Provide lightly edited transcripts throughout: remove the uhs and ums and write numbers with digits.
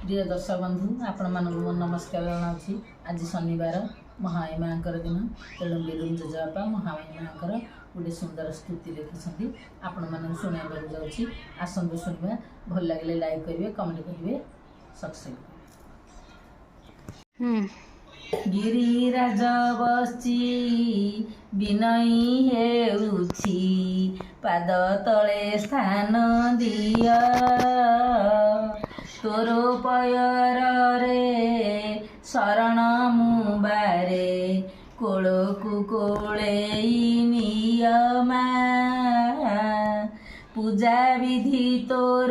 प्रिय दर्शक बंधु आपण मानक नमस्कार जनावि। आज शनिवार महामाई माँकर दिन तेणु बिरुन जेजेबापा महामाई माँकर गोटे सुंदर स्तुति लिखिं आपण मान शुणा जाऊँगी। आसतु शुणा, भल लगे लाइक करेंगे, कमेंट करेंगे, सब्सक्राइब। गिरिराज बसी विनयी हेउछि, पाद तले स्थान दिया, तोर पयर रे शरण मुबारे, कोलकु कोलेई नियमा, पूजा विधि तोर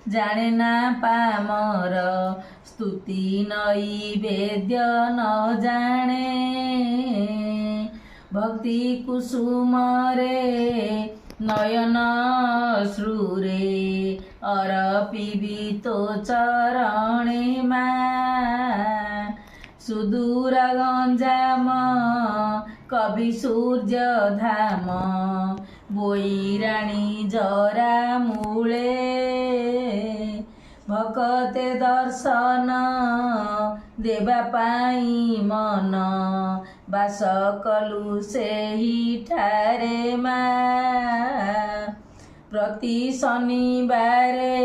जाने ना पामर, स्तुति नैवेद्य न जाने, भक्ति कुसुम रे नयन श्रुरे, अरपिबि तो चरणे मा, सुदूर गंजाम कवि सूर्य धाम, बोईराणी जरा मूले, भकते दर्शन देवा पाई मन, बास कलु सेही ठारे मा, प्रति शनिवारे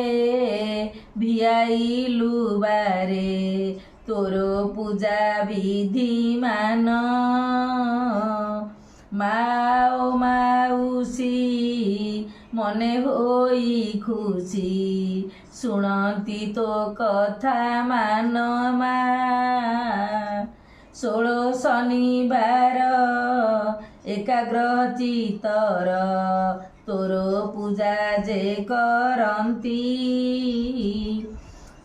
भिआइलु बारे, तोर पूजा विधि मान, माओ माउसी मने होई खुशी, शुणती तो कथा मान मा, 16 शनिवार एकाग्र चित्तर, तोर पूजा जे करती,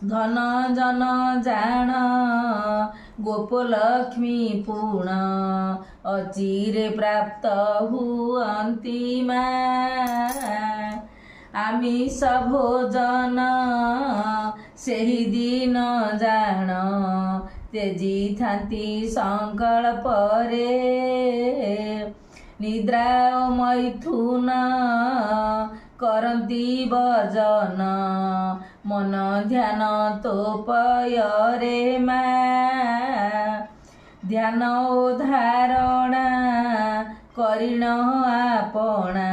धन जन जान गोपलक्ष्मी पूर्ण, अचिरे प्राप्त हुअन्ति मा, आमिष भोजन सेही दिन जान, तेजी थांती संकल्प रे, निद्रा मैथुन करती वर्जन, मन ध्यान तोपयरे मा, ध्यान धारणा करिण आपणा,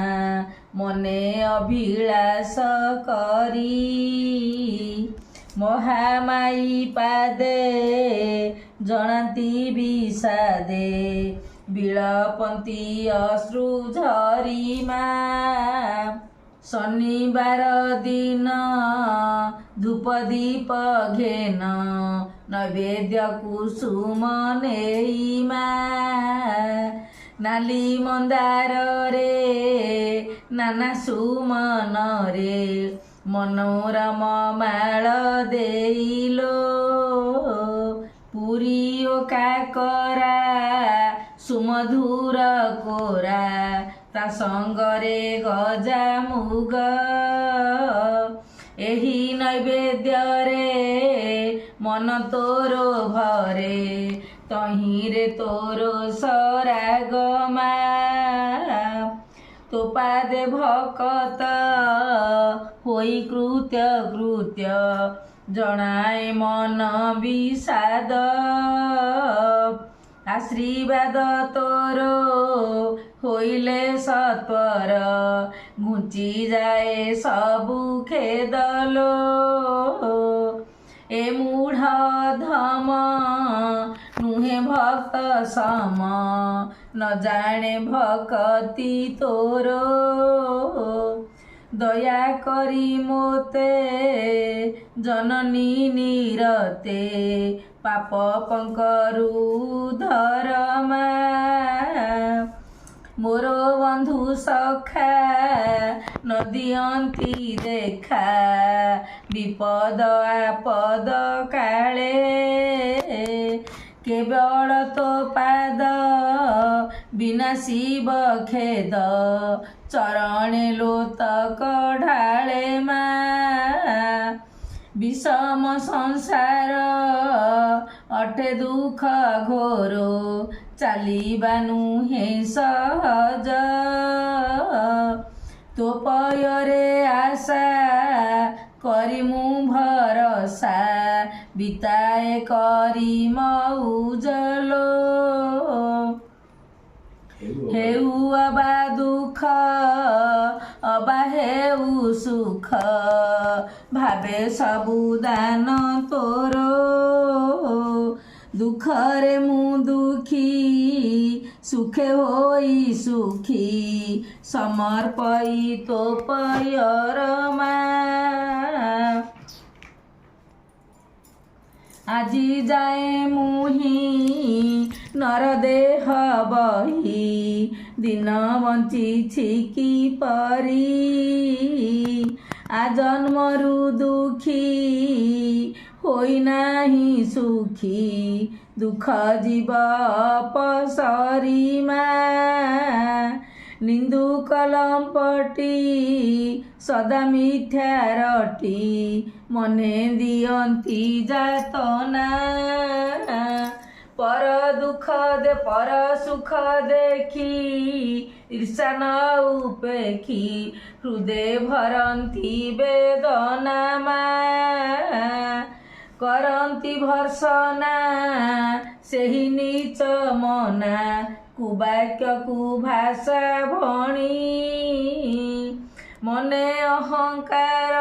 मने अभिलाष करी, महामाई पादे जनाती विषादे, बिलपंती अश्रु झरी मा, शनिवार दिन धूप दीप घेन, नैवेद्य कुसुम नेई मा, नाली मंदार रे नाना सुमन रे, मनोरम माल देइलो, पुरी ओ काकरा सुमधुर कोरा, ता संगरे गजा मुग, एही नैवेद्य रे मन तोर भरे, तहिरे तोर सराग मा, तो पादे भकत होई कृत्य कृत्य, जनाए मन विषाद, आशीर्वाद तोर होइले सत्वर, घुंची जाए सबु खेदलो, ए मूढ़ धम नुहे भक्त सम, न जाने भक्ति तोर, दया करी मोते जननी निरते, पाप पंकरु धरमा, मोर बंधु सखा न दियंती देखा, विपद आपद काले, केवल तो पाद बिना शिव खेद, चरणे लोतक ढाले मा, विषम संसार अटे दुख घोरो, चालिबा नुहे सहज, तो पୟରେ आशा କରି ମୁଁ ଭରସା ବିତାଏ କରି ମଉଜଲୋ। ହେଉ ଅବା ଦୁଃଖ ଅବା ହେଉ ସୁଖ, ଭାବେ ସବୁ ଦାନ ତୋର। ଦୁଃଖରେ ମୁଁ ଦୁଃଖୀ, ସୁଖେ ହୋଇ ସୁଖୀ, ସମର୍ପଇ ତୋ ପୟର ମା। ଆଜି ଯାଏ ମୁହିଁ ନରଦେହ ବହି, ଦିନ ବଞ୍ଚିଛି କିପରି। ଆଜନ୍ମରୁ ଦୁଃଖୀ ହୋଇନାହିଁ ସୁଖୀ, ଦୁଃଖ ଯିବ ଅପସରି ମା। ନିନ୍ଦୁ କଲମ୍ପଟି ସଦା ମିଥ୍ୟା ରଟି, ମନେ ଦିଅନ୍ତି ଯାତନା। ପର ସୁଖ ଦେଖି ଈର୍ଷା ନ ଉପେକ୍ଷି, ହୃଦେ ଭରନ୍ତି ବେଦନା ମା। କରନ୍ତି ଭର୍ସନା ସେହି ନୀଚ ମନା, କୁବାକ୍ୟକୁ ଭାଷା ଭଣି। ମନେ ଅହଙ୍କାର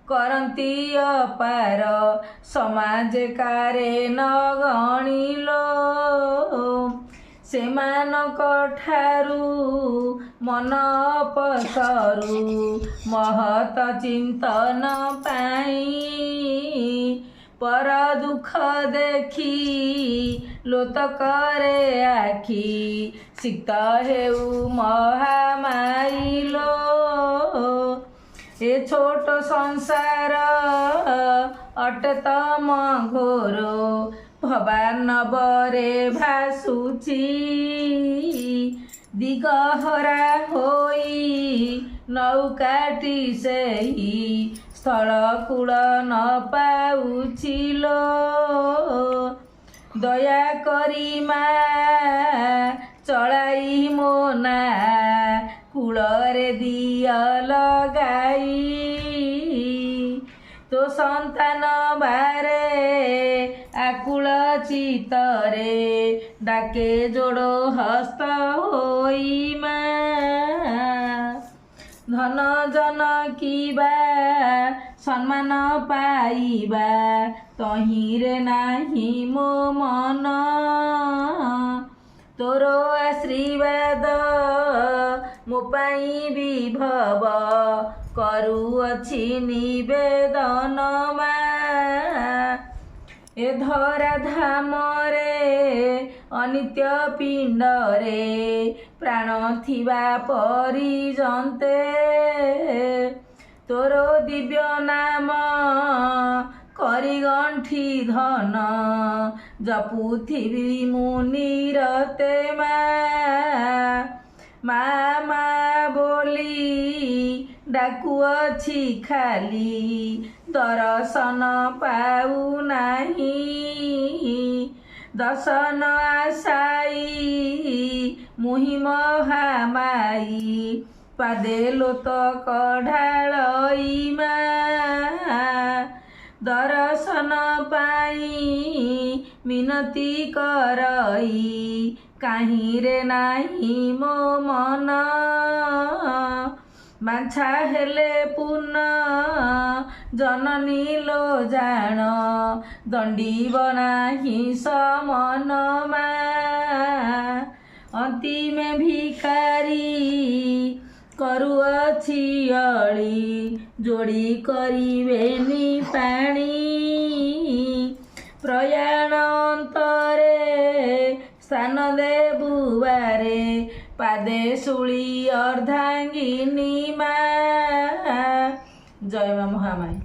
କରନ୍ତି ଅପାର, ସମାଜେ କାରେ ନ ଗଣିଲୋ। ସେମାନଙ୍କ ଠାରୁ ମନ ଅପସରୁ, ମହତ ଚିନ୍ତନ ପାଇଁ। ପର ଦୁଃଖ ଦେଖି ଲୋତକରେ ଆଖି, ସିକ୍ତ ହେଉ ମହାମାଇଲୋ। ଏ ଛୋଟ ସଂସାର ଅଟେ ତମ ଘୋର, ଭବାନବରେ ଭାସୁଛି। ଦିଗହରା ହୋଇ ନୌକାଟି ସେହି, ସ୍ଥଳ କୂଳ ନ ପାଉଛି ଲୋ। ଦୟା କରି ମା ଚଳାଇ ମୋ ନା, କୂଳରେ ଦିଅ ଲଗାଇ। ତୋ ସନ୍ତାନ ବାରେ ଆକୁଳ ଚିତରେ, ଡାକେ ଯୋଡ଼ ହସ୍ତ ହୋଇ ମା। ଧନ ଜନ କିବା ସମ୍ମାନ ପାଇବା, ତହିଁରେ ନାହିଁ ମୋ ମନ। ତୋର ଆଶୀର୍ବାଦ ମୋ ପାଇଁ ବିଭବ, କରୁଅଛି ନିବେଦନ ମା। ଏ ଧରା ଧାମରେ ଅନିତ୍ୟ ପିଣ୍ଡରେ, ପ୍ରାଣ ଥିବା ପର୍ଯ୍ୟନ୍ତେ। ତୋର ଦିବ୍ୟ ନାମ କରି ଗଣ୍ଠି ଧନ, ଜପୁଥିବି ମୁଁ ନିରତେ ମା। ମା ମା ବୋଲି ଡାକୁଅଛି ଖାଲି, ଦର୍ଶନ ପାଉନାହିଁ। ଦର୍ଶନ ଆଶାଇ ମୁହିଁ ମହାମାଇ, ପାଦେ ଲୋତକ ଢାଳଇ ମା। ଦର୍ଶନ ପାଇଁ ମିନତି କରଇ, କାହିଁରେ ନାହିଁ ମୋ ମନ। ବାଞ୍ଛା ହେଲେ ପୂର୍ଣ୍ଣ ଜନନୀ ଲୋ ଜାଣ, ଦଣ୍ଡିବ ନାହିଁ ସମନ ମା। ଅନ୍ତିମେ ଭିକାରୀ କରୁଅଛି ଅଳି, ଯୋଡ଼ି କରିବେନି ପାଣି। ପ୍ରୟାଣ ଅନ୍ତରେ ସ୍ଥାନ ଦେବୁ ବାରେ, ପାଦେ ଶୂଳି ଅର୍ଦ୍ଧାଙ୍ଗିନୀ ମା। ଜୟ ମା ମହାମାଇ।